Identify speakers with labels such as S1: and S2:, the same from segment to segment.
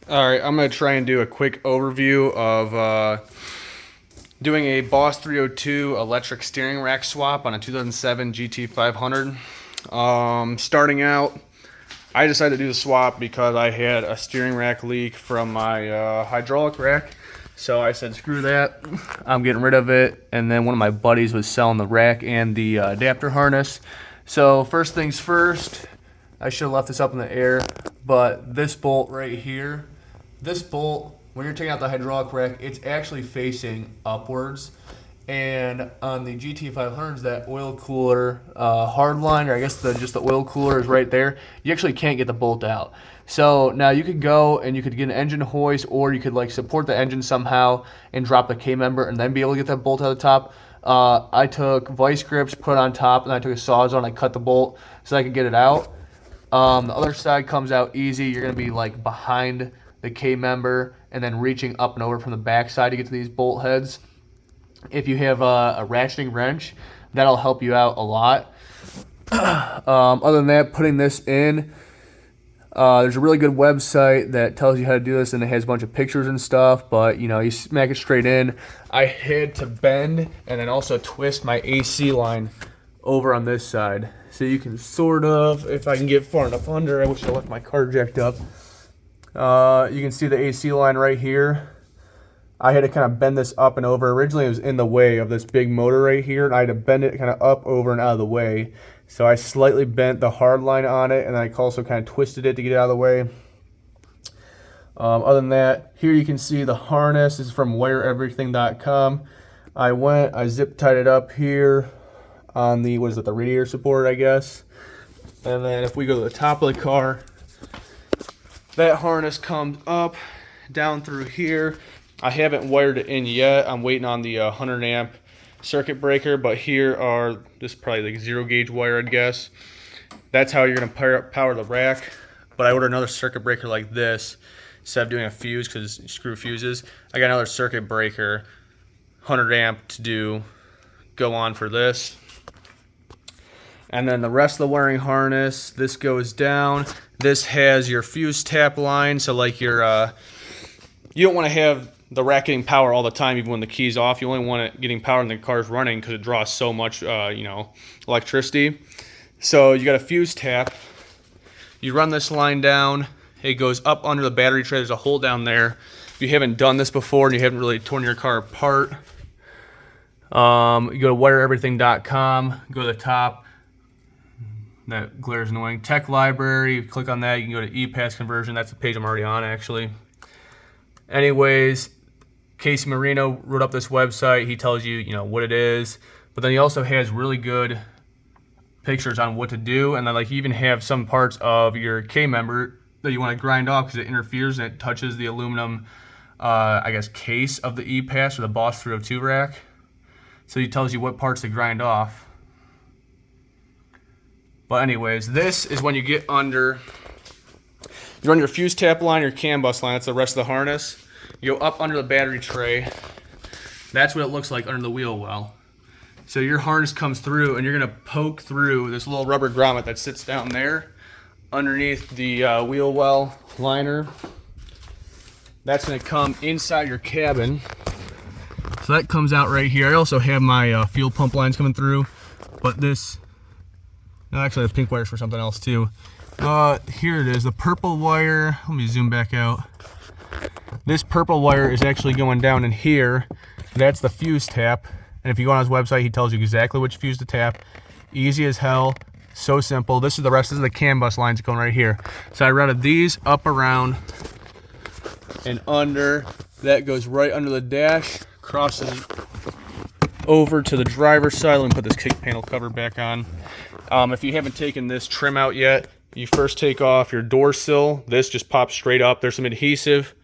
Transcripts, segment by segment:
S1: All right, I'm going to try and do a quick overview of doing a Boss 302 electric steering rack swap on a 2007 GT500. Starting out, I decided to do the swap because I had a steering rack leak from my hydraulic rack. So I said, screw that, I'm getting rid of it. And then one of my buddies was selling the rack and the adapter harness. So first things first, I should have left this up in the air, but this bolt right here, this bolt, when you're taking out the hydraulic rack, it's actually facing upwards. And on the GT500s, that oil cooler hard line, or I guess just the oil cooler is right there. You actually can't get the bolt out. So now you could go and you could get an engine hoist, or you could like support the engine somehow and drop the K-member and then be able to get that bolt out of the top. I took vice grips, put on top, and I took a Sawzall and I cut the bolt so I could get it out. The other side comes out easy. You're going to be like behind the K-member and then reaching up and over from the back side to get to these bolt heads. If you have a ratcheting wrench, that'll help you out a lot. Other than that, putting this in, there's a really good website that tells you how to do this, and it has a bunch of pictures and stuff, but you know, you smack it straight in. I had to bend and then also twist my AC line over on this side. So you can sort of, if I can get far enough under, I wish I left my car jacked up. You can see the AC line right here. I had to kind of bend this up and over. Originally it was in the way of this big motor right here, and I had to bend it kind of up, over, and out of the way. So I slightly bent the hard line on it, and I also kind of twisted it to get it out of the way. Other than that, here you can see the harness. This is from wireeverything.com. I zip tied it up here on the, what is it, the radiator support, I guess. And then if we go to the top of the car, that harness comes up, down through here. I haven't wired it in yet. I'm waiting on the 100 amp circuit breaker, but here are, this is probably like 0 gauge wire, I'd guess. That's how you're gonna power the rack. But I ordered another circuit breaker like this instead of doing a fuse, because screw fuses. I got another circuit breaker, 100 amp to go on for this. And then the rest of the wiring harness, this goes down. This has your fuse tap line, so like your, you don't want to have the rack getting power all the time, even when the key's off. You only want it getting power when the car's running, because it draws so much, electricity. So you got a fuse tap. You run this line down. It goes up under the battery tray. There's a hole down there. If you haven't done this before and you haven't really torn your car apart, you go to wireeverything.com. Go to the top. That glare is annoying. Tech library. You click on that. You can go to EPAS conversion. That's the page I'm already on, actually. Anyways, Casey Marino wrote up this website. He tells you, what it is, but then he also has really good pictures on what to do, and then like you even have some parts of your K-member that you want to grind off because it interferes and it touches the aluminum, I guess, case of the EPAS or the Boss 302 rack. So he tells you what parts to grind off. But anyways, this is when you get under. You run your fuse tap line, your CAN bus line, that's the rest of the harness. You go up under the battery tray. That's what it looks like under the wheel well. So your harness comes through, and you're gonna poke through this little rubber grommet that sits down there underneath the wheel well liner. That's gonna come inside your cabin. So that comes out right here. I also have my fuel pump lines coming through, but this, no, actually the pink wire's for something else too. Here it is, the purple wire. Let me zoom back out. This purple wire is actually going down in here. That's the fuse tap. And if you go on his website, he tells you exactly which fuse to tap. Easy as hell, so simple. This is the rest of the CAN bus lines going right here. So I routed these up, around, and under. That goes right under the dash, crosses over to the driver's side. Let me put this kick panel cover back on. If you haven't taken this trim out yet, you first take off your door sill. This just pops straight up. There's some adhesive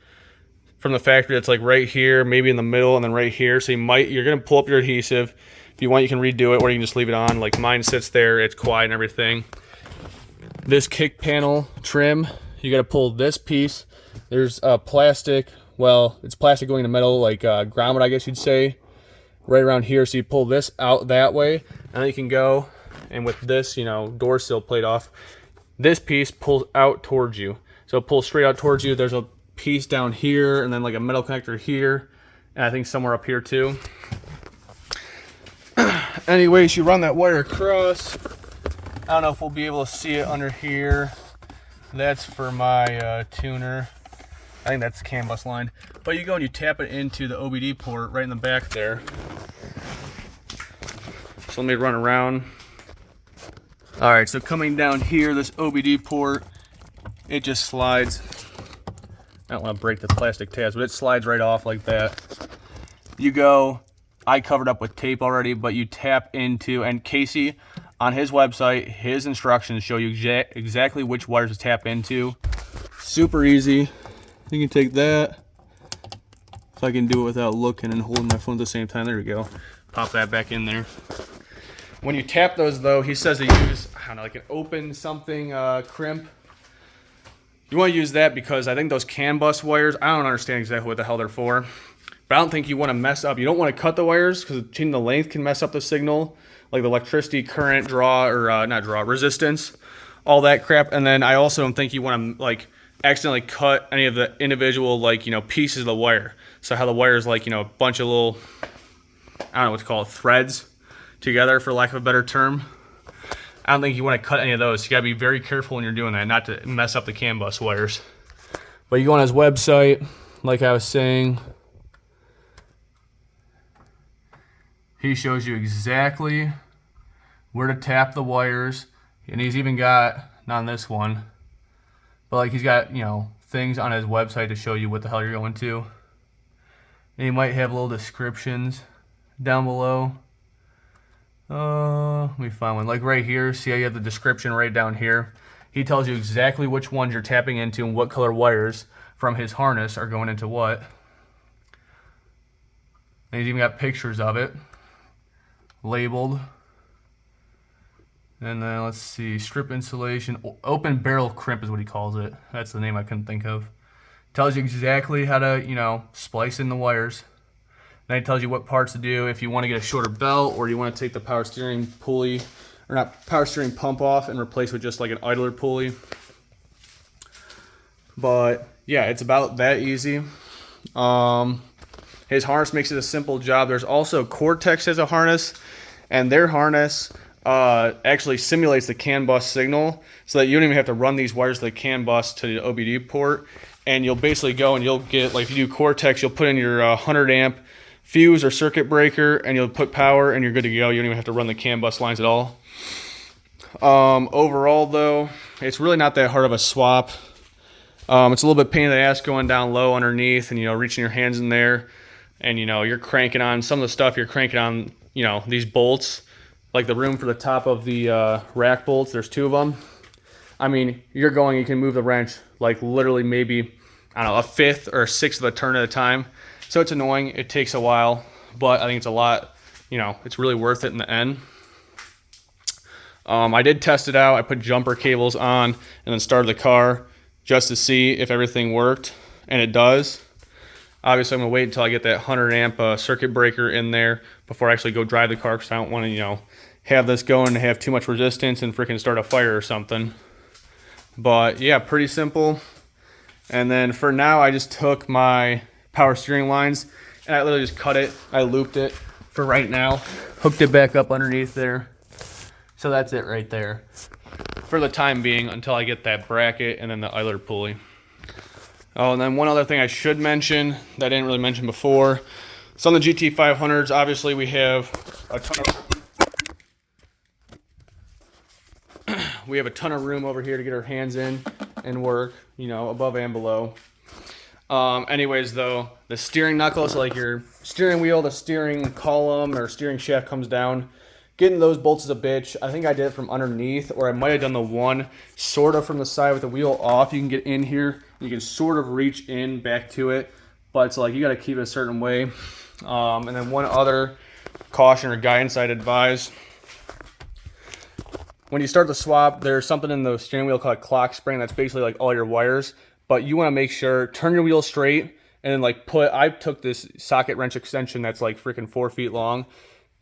S1: from the factory that's like right here, maybe in the middle, and then right here. So you're gonna pull up your adhesive. If you want, you can redo it, or you can just leave it on. Like mine sits there, it's quiet and everything. This kick panel trim, you gotta pull this piece. There's plastic, well, it's plastic going to metal, like grommet, I guess you'd say, right around here. So you pull this out that way, and then you can go, and with this, door sill plate off, this piece pulls out towards you. So it pulls straight out towards you. There's a piece down here, and then like a metal connector here, and I think somewhere up here too. Anyways, you run that wire across. I don't know if we'll be able to see it under here. That's for my tuner. I think that's the CAN bus line. But you go and you tap it into the OBD port right in the back there. So let me run around. All right, so coming down here, this OBD port, it just slides. I don't want to break the plastic tabs, but it slides right off like that. You go, I covered up with tape already, but you tap into, and Casey, on his website, his instructions show you exactly which wires to tap into. Super easy. You can take that. If I can do it without looking and holding my phone at the same time, there we go. Pop that back in there. When you tap those though, he says to use, I don't know, like an open something crimp. You want to use that because I think those CAN bus wires, I don't understand exactly what the hell they're for. But I don't think you want to mess up. You don't want to cut the wires because changing the length can mess up the signal, like the electricity, current, draw, or not draw, resistance, all that crap. And then I also don't think you want to like accidentally cut any of the individual like, you know, pieces of the wire. So how the wire is like, you know, a bunch of little, I don't know what to call it, threads together, for lack of a better term. I don't think you want to cut any of those. You got to be very careful when you're doing that, not to mess up the CAN bus wires. But you go on his website, like I was saying. He shows you exactly where to tap the wires. And he's even got, not on this one, but like he's got, you know, things on his website to show you what the hell you're going to. And he might have little descriptions down below. Let me find one. Like right here, see how you have the description right down here? He tells you exactly which ones you're tapping into and what color wires from his harness are going into what. And he's even got pictures of it, labeled. And then let's see, strip insulation, open barrel crimp is what he calls it. That's the name I couldn't think of. Tells you exactly how to, you know, splice in the wires. Then it tells you what parts to do if you want to get a shorter belt, or you want to take the power steering pulley, or not, power steering pump off and replace with just like an idler pulley. But yeah, it's about that easy. His harness makes it a simple job. There's also Cortex has a harness, and their harness actually simulates the CAN bus signal, so that you don't even have to run these wires to the CAN bus to the OBD port. And you'll basically go and you'll get, like if you do Cortex, you'll put in your 100 amp fuse or circuit breaker, and you'll put power, and you're good to go. You don't even have to run the CAN bus lines at all. Overall though, it's really not that hard of a swap. It's a little bit pain in the ass going down low underneath and, you know, reaching your hands in there, and, you know, you're cranking on some of the stuff you're cranking on, you know, these bolts, like the room for the top of the rack bolts. There's 2 of them. I mean, you can move the wrench like literally maybe, I don't know, a 5th or a 6th of a turn at a time. So it's annoying. It takes a while, but I think it's a lot, you know, it's really worth it in the end. I did test it out. I put jumper cables on and then started the car just to see if everything worked, and it does. Obviously, I'm going to wait until I get that 100 amp circuit breaker in there before I actually go drive the car, because I don't want to, you know, have this going and have too much resistance and freaking start a fire or something. But yeah, pretty simple. And then for now, I just took my power steering lines and I literally just cut it. I looped it for right now, hooked it back up underneath there. So that's it right there for the time being, until I get that bracket and then the idler pulley. Oh, and then one other thing I should mention that I didn't really mention before. So on the GT500s, obviously we have a ton of room over here to get our hands in and work, you know, above and below. Anyways though, the steering knuckle, so like your steering wheel, the steering column or steering shaft comes down. Getting those bolts is a bitch. I think I did it from underneath, or I might have done the one sort of from the side with the wheel off. You can get in here, you can sort of reach in back to it, but it's like you got to keep it a certain way. And then one other caution or guidance I'd advise: when you start the swap, there's something in the steering wheel called a clock spring. That's basically like all your wires, but you want to make sure, turn your wheel straight, and then like I took this socket wrench extension that's like freaking 4 feet long,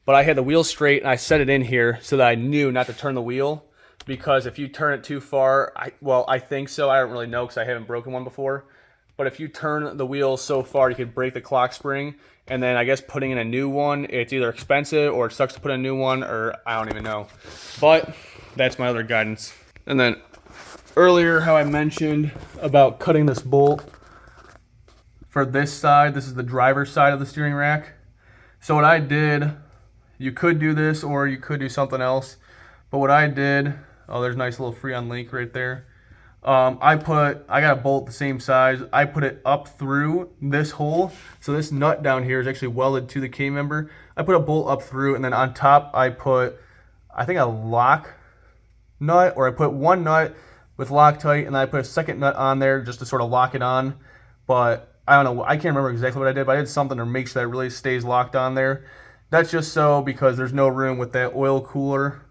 S1: but I had the wheel straight and I set it in here so that I knew not to turn the wheel, because if you turn it too far, I think so, I don't really know because I haven't broken one before, but if you turn the wheel so far, you could break the clock spring. And then I guess putting in a new one, it's either expensive or it sucks to put in a new one, or I don't even know. But that's my other guidance. And then earlier how I mentioned about cutting this bolt for this side, this is the driver's side of the steering rack. So what I did, you could do this or you could do something else. But what I did, oh, there's a nice little Freon link right there. I got a bolt the same size. I put it up through this hole. So this nut down here is actually welded to the K-member. I put a bolt up through, and then on top I put, I think, a lock nut, or I put one nut with Loctite, and then I put a second nut on there just to sort of lock it on. But I don't know, I can't remember exactly what I did, but I did something to make sure that it really stays locked on there. That's just so because there's no room with that oil cooler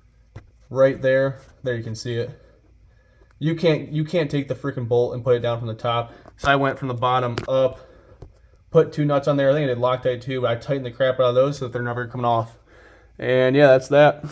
S1: right there. There, you can see it. You can't take the freaking bolt and put it down from the top. So I went from the bottom up, put two nuts on there. I think I did Loctite too, but I tightened the crap out of those so that they're never coming off. And yeah, that's that.